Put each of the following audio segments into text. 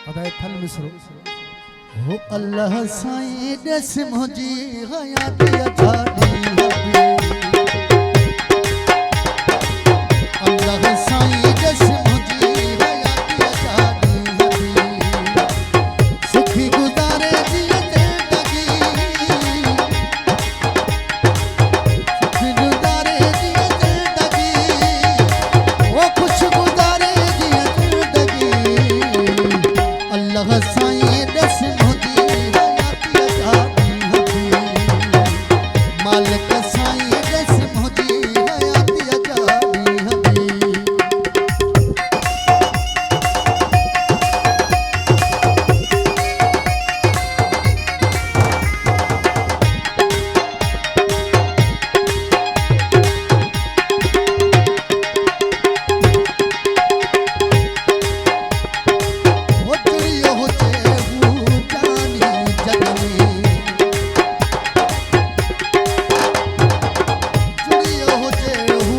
अदाए थल मिसरो हो अल्लाह साईं दस मुझी हयात अजादी हबी अल्लाह साईं दस मुझी हयात अजादी हबी सुखी गुजारे जिंदगी सुखी गुजारे जिंदगी वो खुश गुजारे जिंदगी अल्लाह साईं दस मुझी हयात अजादी हबी मालिक साईं दस मुझी हयात अजादी हबी हो चिड़ियो हो चेहू जानी जग में चिड़ियो हो चेहू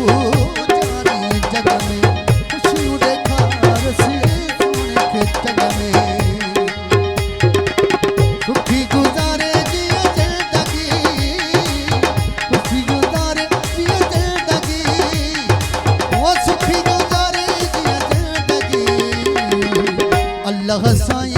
जानी जग में खुशियों देखा रसी सोने के जग में सुखी गुजारे जिया जिंदगी खुशी गुजारे जिया जिंदगी वो सुखी गुजारे जिया जिंदगी अल्लाह साईं